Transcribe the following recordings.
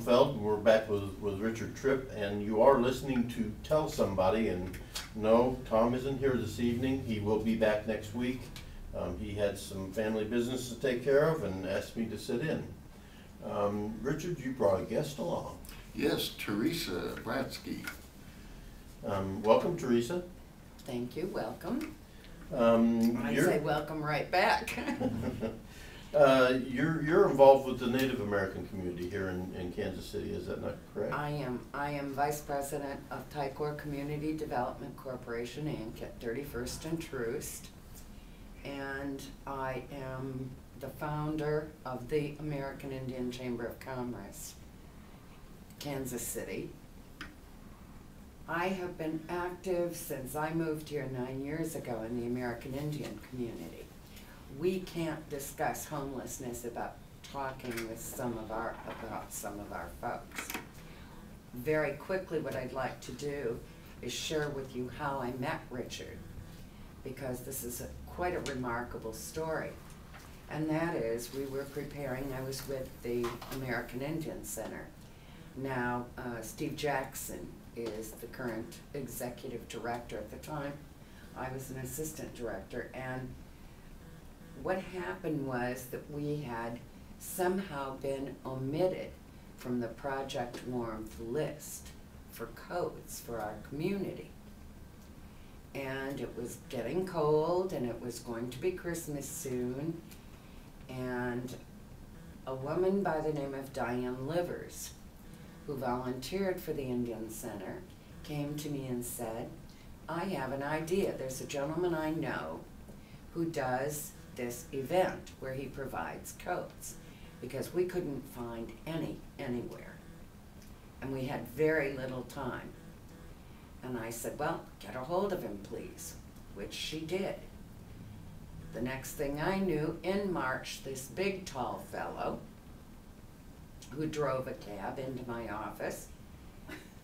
Humfeld, and we're back with Richard Tripp, and you are listening to Tell Somebody, and no, Tom isn't here this evening. He will be back next week. He had some family business to take care of and asked me to sit in. Richard, you brought a guest along. Yes, Teresa Bradesky. Welcome, Teresa. Thank you, welcome. I say welcome right back. You're involved with the Native American community here in Kansas City, is that not correct? I am Vice President of Ticor Community Development Corporation, Inc. at 31st and Troost, and I am the founder of the American Indian Chamber of Commerce, Kansas City. I have been active since I moved here 9 years ago in the American Indian community. We can't discuss homelessness without talking with some of our folks. Very quickly, what I'd like to do is share with you how I met Richard, because this is quite a remarkable story. And that is, we were preparing, I was with the American Indian Center. Now, Steve Jackson is the current executive director. At the time, I was an assistant director, and what happened was that we had somehow been omitted from the Project Warmth list for codes for our community. And it was getting cold, and it was going to be Christmas soon, and a woman by the name of Diane Livers, who volunteered for the Indian Center, came to me and said, I have an idea. There's a gentleman I know who does this event where he provides coats, because we couldn't find any anywhere, and we had very little time. And I said, well, get a hold of him, please, which she did. The next thing I knew, in March, this big tall fellow who drove a cab into my office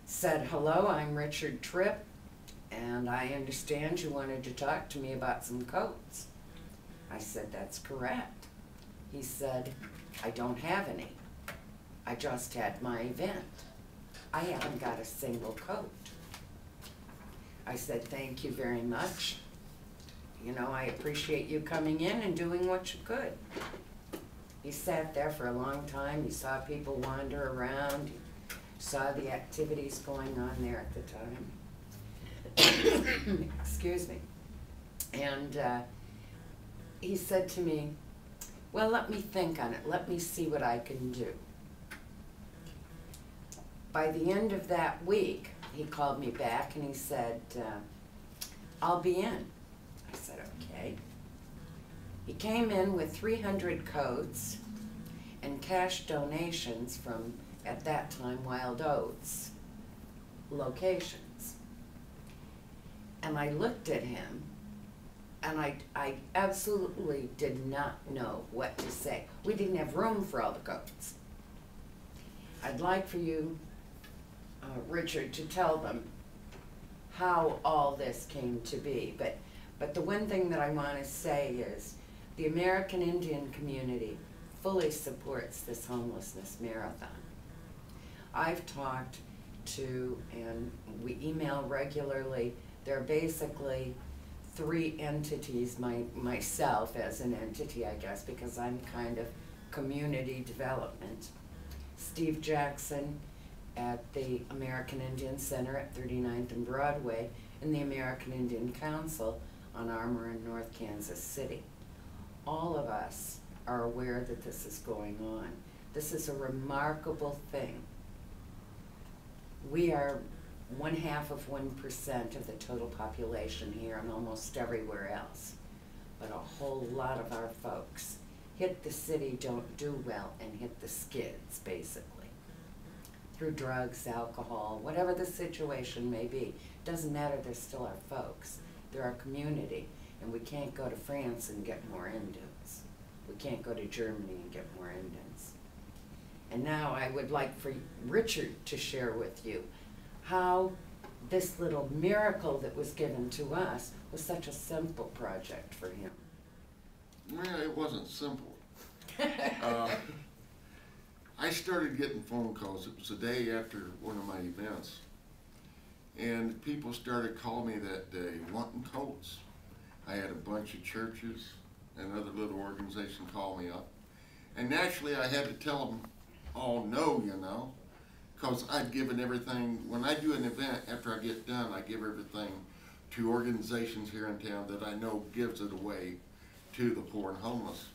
said, hello, I'm Richard Tripp, and I understand you wanted to talk to me about some coats. I said, that's correct. He said, I don't have any. I just had my event. I haven't got a single coat. I said, thank you very much. You know, I appreciate you coming in and doing what you could. He sat there for a long time. He saw people wander around. He saw the activities going on there at the time. Excuse me. And he said to me, well, let me think on it. Let me see what I can do. By the end of that week, he called me back and he said, I'll be in. I said, okay. He came in with 300 coats and cash donations from, at that time, Wild Oats locations. And I looked at him, and I absolutely did not know what to say. We didn't have room for all the coats. I'd like for you, Richard, to tell them how all this came to be. But the one thing that I want to say is the American Indian community fully supports this homelessness marathon. I've talked to, and we email regularly, there are basically 3 entities, myself as an entity, I guess, because I'm kind of community development. Steve Jackson at the American Indian Center at 39th and Broadway, and the American Indian Council on Armour in North Kansas City. All of us are aware that this is going on. This is a remarkable thing. We are 0.5% of the total population here and almost everywhere else. But a whole lot of our folks hit the city, don't do well, and hit the skids, basically. Through drugs, alcohol, whatever the situation may be. Doesn't matter, they're still our folks. They're our community, and we can't go to France and get more Indians. We can't go to Germany and get more Indians. And now I would like for Richard to share with you how this little miracle that was given to us was such a simple project for him. Well, it wasn't simple. I started getting phone calls. It was the day after one of my events. And people started calling me that day wanting coats. I had a bunch of churches and other little organizations call me up. And naturally I had to tell them all no, you know, because I'd given everything. When I do an event, after I get done, I give everything to organizations here in town that I know gives it away to the poor and homeless.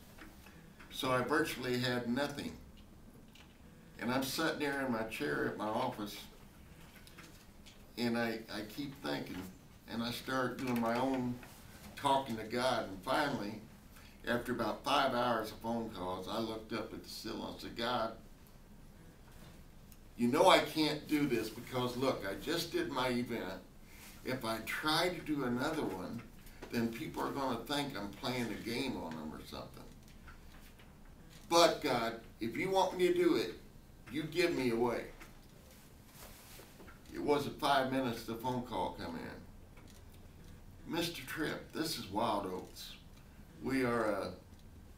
So I virtually had nothing. And I'm sitting there in my chair at my office, and I keep thinking, and I start doing my own talking to God, and finally, after about 5 hours of phone calls, I looked up at the ceiling and said, God, you know I can't do this because look, I just did my event. If I try to do another one, then people are going to think I'm playing a game on them or something. But God, if you want me to do it, you give me away. It wasn't 5 minutes the phone call come in. Mr. Tripp, this is Wild Oats. We are a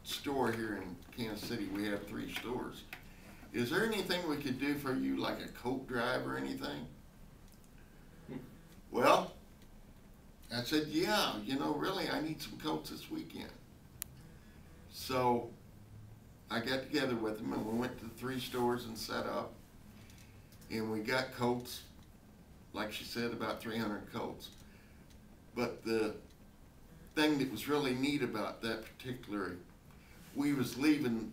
store here in Kansas City. We have 3 stores. Is there anything we could do for you, like a coat drive or anything? Well, I said, yeah, you know, really, I need some coats this weekend. So I got together with them and we went to the 3 stores and set up. And we got coats, like she said, about 300 coats. But the thing that was really neat about that particular, we was leaving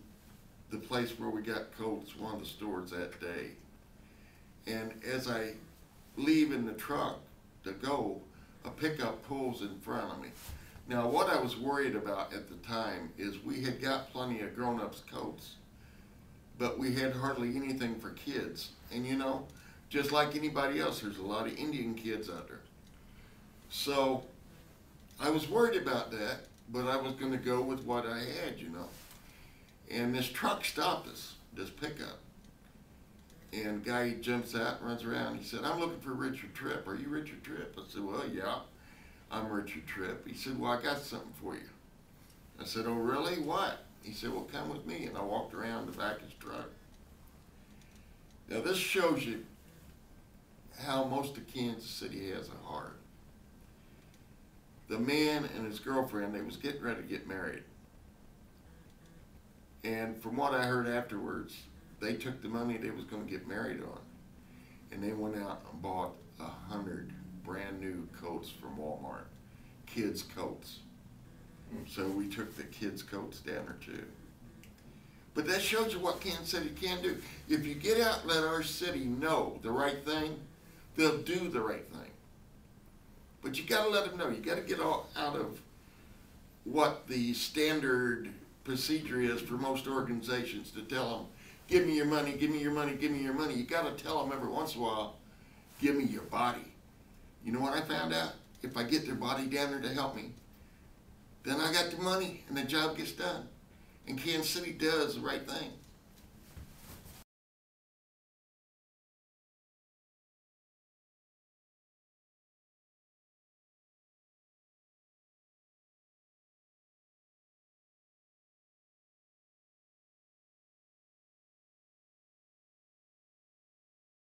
the place where we got coats, one of the stores that day. And as I leave in the truck to go, a pickup pulls in front of me. Now what I was worried about at the time is we had got plenty of grown-ups coats, but we had hardly anything for kids. And you know, just like anybody else, there's a lot of Indian kids out there. So I was worried about that, but I was going to go with what I had, you know. And this truck stopped us, this pickup. And guy jumps out, runs around. He said, I'm looking for Richard Tripp. Are you Richard Tripp? I said, well, yeah, I'm Richard Tripp. He said, well, I got something for you. I said, oh, really? What? He said, well, come with me. And I walked around the back of his truck. Now, this shows you how most of Kansas City has a heart. The man and his girlfriend, they was getting ready to get married. And from what I heard afterwards, they took the money they was going to get married on, and they went out and bought 100 brand new coats from Walmart, kids' coats. So we took the kids' coats down there too. But that shows you what Kansas City can do. If you get out and let our city know the right thing, they'll do the right thing. But you got to let them know. You got to get all out of what the standard procedure is for most organizations to tell them, give me your money, give me your money, give me your money. You got to tell them every once in a while, give me your body. You know what I found out? If I get their body down there to help me, then I got the money and the job gets done. And Kansas City does the right thing.